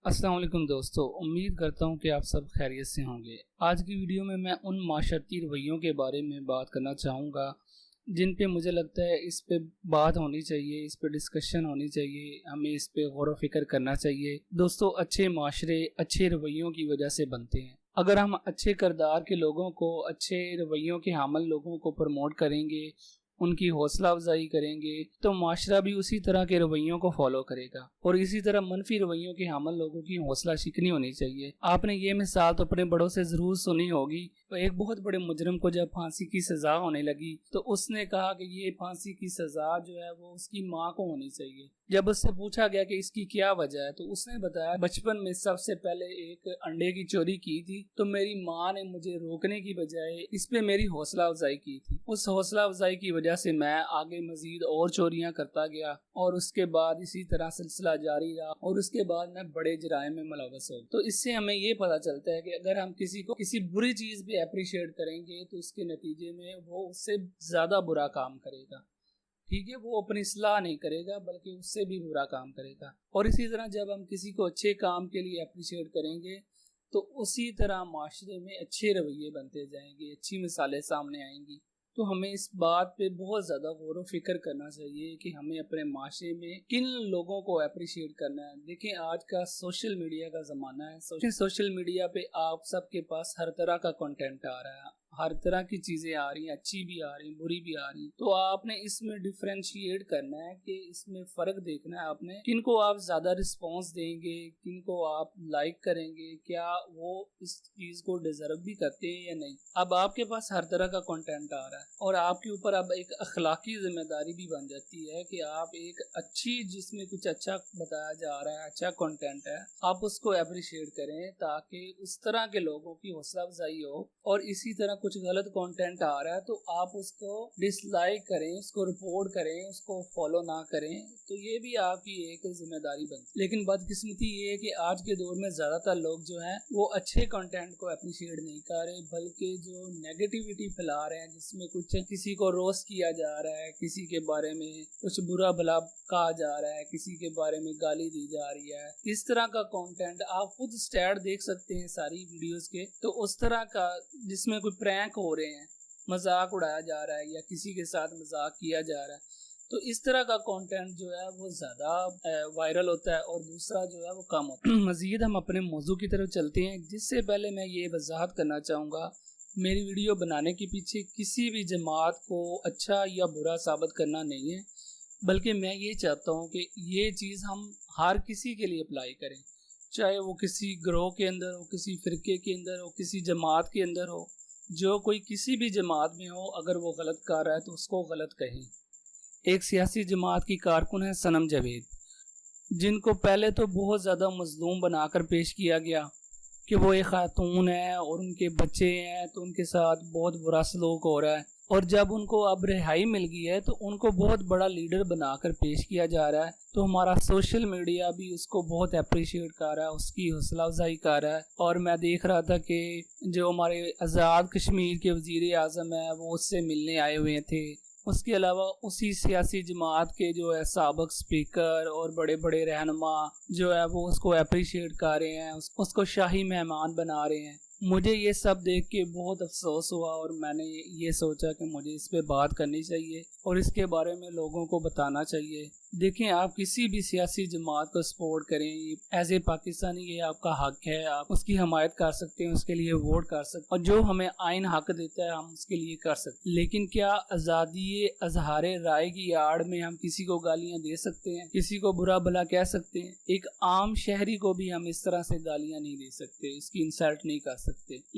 अस्सलाम वालेकुम दोस्तों, उम्मीद करता हूँ कि आप सब खैरियत से होंगे। आज की वीडियो में मैं उन माशरती रवैयों के बारे में बात करना चाहूँगा जिन पे मुझे लगता है इस पे बात होनी चाहिए, इस पे डिस्कशन होनी चाहिए, हमें इस पे गौर व फिक्र करना चाहिए। दोस्तों, अच्छे माशरे अच्छे रवैयों की वजह से बनते हैं। अगर हम अच्छे किरदार के लोगों को, अच्छे रवैयों के हामिल लोगों को प्रमोट करेंगे, उनकी हौसला अफजाई करेंगे, तो माशरा भी उसी तरह के रवैयों को फॉलो करेगा। और इसी तरह मनफी रवैयों के हामिल लोगों की हौसला शिकनी होनी चाहिए। आपने ये मिसाल तो अपने बड़ों से जरूर सुनी होगी। तो एक बहुत बड़े मुजरिम को जब फांसी की सजा होने लगी तो उसने कहा कि ये फांसी की सजा जो है वो उसकी माँ को होनी चाहिए। जब उससे पूछा गया कि इसकी क्या वजह है तो उसने बताया, बचपन में सबसे पहले एक अंडे की चोरी की थी तो मेरी माँ ने मुझे रोकने की बजाय इस पे मेरी हौसला अफजाई की थी। उस हौसला अफजाई की वजह से मैं आगे मजीद और चोरियां करता गया और उसके बाद इसी तरह सिलसिला जारी रहा और उसके बाद मैं बड़े जराइम में मुलव्वस हो। तो इससे हमें ये पता चलता है कि अगर हम किसी को किसी बुरी चीज भी अप्रिशिएट करेंगे तो उसके नतीजे में वो उससे ज्यादा बुरा काम करेगा। ठीक है, वो अपनी सलाह नहीं करेगा बल्कि उससे भी बुरा काम करेगा। और इसी तरह जब हम किसी को अच्छे काम के लिए अप्रिशिएट करेंगे तो उसी तरह माशरे में अच्छे रवैये बनते जाएंगे, अच्छी मिसालें सामने आएंगी। तो हमें इस बात पे बहुत ज़्यादा गौर व फिक्र करना चाहिए कि हमें अपने माशरे में किन लोगों को अप्रिशिएट करना है। देखें, आज का सोशल मीडिया का ज़माना है। सोशल मीडिया पे आप सबके पास हर तरह का कंटेंट आ रहा है, हर तरह की चीज़ें आ रही हैं, अच्छी भी आ रही हैं, बुरी भी आ रही हैं। तो आपने इसमें डिफ्रेंशिएट करना है कि इसमें फ़र्क देखना है आपने, किनको आप ज़्यादा रिस्पॉन्स देंगे, किनको आप लाइक करेंगे, क्या वो इस चीज़ को डिजर्व भी करते हैं या नहीं। अब आपके पास हर तरह का कंटेंट आ रहा है और आपके ऊपर अब एक अखलाकी जिम्मेदारी भी बन जाती है कि आप एक अच्छी, जिसमें कुछ अच्छा बताया जा रहा है, अच्छा कंटेंट है, आप उसको अप्रिशिएट करें ताकि उस तरह के लोगों की हौसला अफजाई हो। और इसी तरह कुछ गलत कंटेंट आ रहा है तो आप उसको डिसलाइक करें, उसको रिपोर्ट करें, उसको फॉलो ना करें। तो ये भी आपकी एक जिम्मेदारी बनती है। लेकिन बदकिस्मती ये है कि आज के दौर में ज्यादातर लोग जो हैं वो अच्छे कंटेंट को अप्रिशिएट नहीं कर रहे बल्कि जो नेगेटिविटी फैला रहे हैं, जिसमें कुछ किसी को रोस्ट किया जा रहा है, किसी के बारे में कुछ बुरा भला कहा जा रहा है, किसी के बारे में गाली दी जा रही है, इस तरह का कंटेंट आप खुद स्टैट देख सकते हैं सारी वीडियोस के। तो उस तरह का जिसमें कोई प्रैंक हो रहे हैं, मजाक उड़ाया जा रहा है या किसी के साथ मजाक किया जा रहा है, तो इस तरह का कंटेंट जो है वो ज़्यादा वायरल होता है और दूसरा जो है वो कम होता है। मज़ीद हम अपने मौजू की तरफ चलते हैं। जिससे पहले मैं ये वजाहत करना चाहूँगा, मेरी वीडियो बनाने के पीछे किसी भी जमात को अच्छा या बुरा साबित करना नहीं है, बल्कि मैं ये चाहता हूँ कि ये चीज़ हम हर किसी के लिए अप्लाई करें, चाहे वो किसी ग्रोह के अंदर हो, किसी फ़िरके के अंदर हो, किसी जमात के अंदर हो। जो कोई किसी भी जमात में हो, अगर वो गलत कर रहा है तो उसको गलत कहें। एक सियासी जमात की कारकुन है सनम जावेद, जिनको पहले तो बहुत ज़्यादा मजलूम बनाकर पेश किया गया कि वो एक खातून है और उनके बच्चे हैं तो उनके साथ बहुत बुरा सलूक हो रहा है। और जब उनको अब रिहाई मिल गई है तो उनको बहुत बड़ा लीडर बनाकर पेश किया जा रहा है। तो हमारा सोशल मीडिया भी उसको बहुत अप्रिशिएट कर रहा है, उसकी हौसला अफजाई कर रहा है। और मैं देख रहा था कि जो हमारे आज़ाद कश्मीर के वजीर आज़म है वो उससे मिलने आए हुए थे। उसके अलावा उसी सियासी जमात के जो है साबिक स्पीकर और बड़े बड़े रहनुमा जो है वो उसको अप्रिशिएट कर रहे हैं, उसको शाही मेहमान बना रहे हैं। मुझे ये सब देख के बहुत अफसोस हुआ और मैंने ये सोचा कि मुझे इस पे बात करनी चाहिए और इसके बारे में लोगों को बताना चाहिए। देखें, आप किसी भी सियासी जमात को सपोर्ट करें, एज ए पाकिस्तानी ये आपका हक है, आप उसकी हमायत कर सकते हैं, उसके लिए वोट कर सकते हैं और जो हमें आइन हक देता है हम उसके लिए कर सकते हैं। लेकिन क्या आज़ादी अजहार राय की आड़ में हम किसी को गालियां दे सकते हैं, किसी को बुरा भला कह सकते हैं? एक आम शहरी को भी हम इस तरह से गालियां नहीं दे सकते, इसकी इंसल्ट नहीं कर सकते।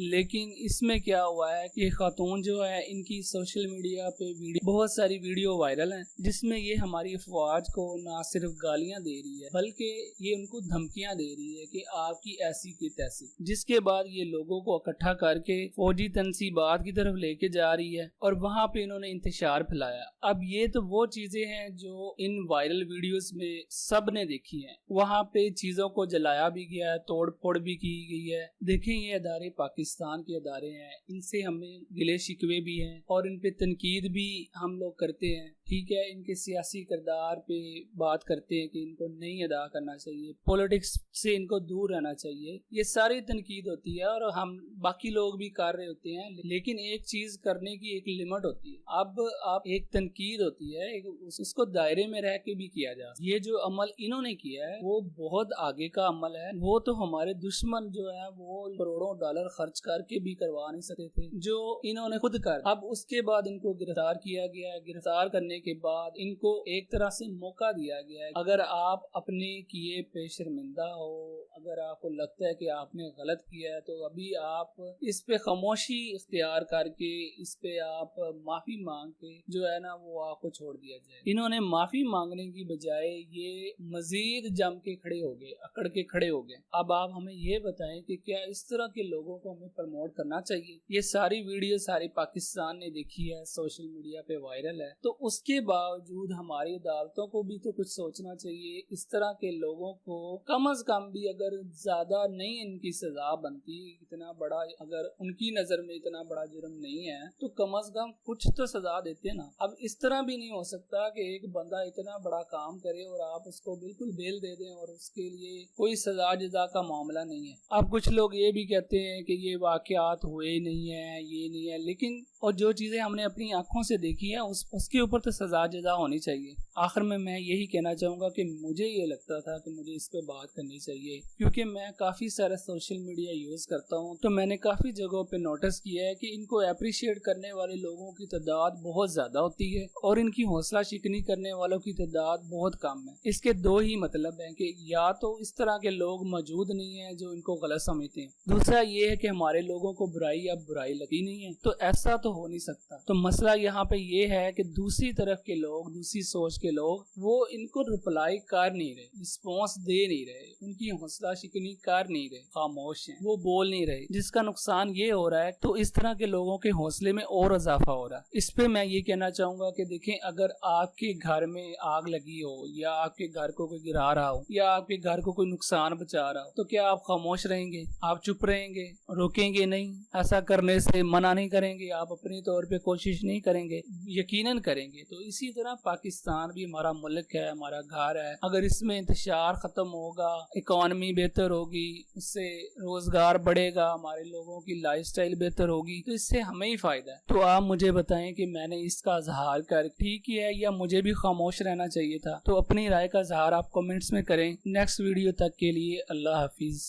लेकिन इसमें क्या हुआ है कि खातून जो है इनकी सोशल मीडिया पे बहुत सारी वीडियो वायरल हैं जिसमें ये हमारी अफवाज को ना सिर्फ गालियां दे रही है बल्कि ये उनको धमकियां दे रही है कि आपकी ऐसी की तैसी, जिसके बाद ये लोगों को इकट्ठा करके फौजी तनसीबात की तरफ लेके जा रही है और वहां पे इन्होंने इंतशार फैलाया। अब ये तो वो चीजें हैं जो इन वायरल वीडियोस में सब ने देखी हैं। वहां पे चीजों को जलाया भी गया है, तोड़ फोड़ भी की गई है। देखें, ये अदारे पाकिस्तान के अदारे हैं, इनसे हमें गिले शिकवे भी हैं और इन पे तनकीद भी हम लोग करते हैं। ठीक है, इनके सियासी किरदार पे पे बात करते हैं कि इनको नहीं अदा करना चाहिए, पॉलिटिक्स से इनको दूर रहना चाहिए, ये सारी तनकीद होती है और हम बाकी लोग भी कर रहे होते हैं, लेकिन एक चीज करने की एक लिमिट होती है। अब आप एक तनकीद होती है, उसको दायरे में रह के भी किया जा। ये जो अमल इन्होंने किया है वो बहुत आगे का अमल है। वो तो हमारे दुश्मन जो है वो करोड़ों डॉलर खर्च करके भी करवा नहीं सकते थे, जो इन्होंने खुद कर। अब उसके बाद इनको गिरफ्तार किया गया है। गिरफ्तार करने के बाद इनको एक तरह से मौका दिया गया है। अगर आप अपने किए पे शर्मिंदा हो, अगर आपको लगता है कि आपने गलत किया है, तो अभी आप इस पे खामोशी इख्तियार करके इस पे आप माफी मांग के जो है ना वो आपको छोड़ दिया जाए। इन्होंने माफी मांगने की बजाय ये मजीद जम के खड़े हो गए, अकड़ के खड़े हो गए। अब आप हमें ये बताएं कि क्या इस तरह के लोगों को हमें प्रमोट करना चाहिए? ये सारी वीडियो सारी पाकिस्तान ने देखी है, सोशल मीडिया पे वायरल है, तो उसके बावजूद हमारी अदालतों को भी तो कुछ सोचना चाहिए। इस तरह के लोगों को कम अज कम भी अगर ज्यादा नहीं इनकी सजा बनती, इतना बड़ा अगर उनकी नजर में इतना बड़ा जुर्म नहीं है तो कम अज कम कुछ तो सजा देते ना। अब इस तरह भी नहीं हो सकता कि एक बंदा इतना बड़ा काम करे और आप उसको बिल्कुल बेल दे दें और उसके लिए कोई सजा जजा का मामला नहीं है। अब कुछ लोग ये भी कहते हैं कि ये वाकयात हुए ही नहीं है, ये नहीं है, लेकिन और जो चीजें हमने अपनी आंखों से देखी है उसके ऊपर तो सजा जजा होनी चाहिए। आखिर में मैं यही कहना चाहूंगा कि मुझे ये लगता था कि मुझे इस पे बात करनी चाहिए, क्योंकि मैं काफी सारा सोशल मीडिया यूज करता हूँ, तो मैंने काफी जगहों पे नोटिस किया है कि इनको अप्रिशिएट करने वाले लोगों की तादाद बहुत ज्यादा होती है और इनकी हौसला शिकनी करने वालों की तादाद बहुत कम है। इसके दो ही मतलब है कि या तो इस तरह के लोग मौजूद नहीं है जो इनको गलत समझते हैं, दूसरा ये है कि हमारे लोगों को बुराई अब बुराई लगी नहीं है। तो ऐसा तो हो नहीं सकता। तो मसला यहाँ पे ये है कि दूसरी तरफ के लोग, दूसरी सोच के लोग, वो इनको रिप्लाई कर नहीं रहे, रिस्पॉन्स दे नहीं रहे, उनकी हौसला शिकनी कर नहीं रहे, खामोश हैं, वो बोल नहीं रहे, जिसका नुकसान ये हो रहा है। तो इस तरह के लोगों के हौसले में और इजाफा हो रहा है। इस पे मैं ये कहना चाहूंगा कि देखें, अगर आपके घर में आग लगी हो या आपके घर को कोई गिरा रहा हो या आपके घर को कोई नुकसान बचा रहा हो, तो क्या आप खामोश रहेंगे? आप चुप रहेंगे? रोकेंगे नहीं? ऐसा करने से मना नहीं करेंगे? आप अपने तौर पे कोशिश नहीं करेंगे? यकीनन करेंगे। तो इसी तरह पाकिस्तान भी हमारा मुल्क है, हमारा घर है। अगर इसमें इंतशार खत्म होगा, इकोनॉमी बेहतर होगी, उससे रोजगार बढ़ेगा, हमारे लोगों की लाइफस्टाइल बेहतर होगी, तो इससे हमें ही फायदा है। तो आप मुझे बताएं कि मैंने इसका इजहार कर ठीक ही है या मुझे भी खामोश रहना चाहिए था? तो अपनी राय का इजहार आप कमेंट्स में करें। नेक्स्ट वीडियो तक के लिए अल्लाह हाफिज।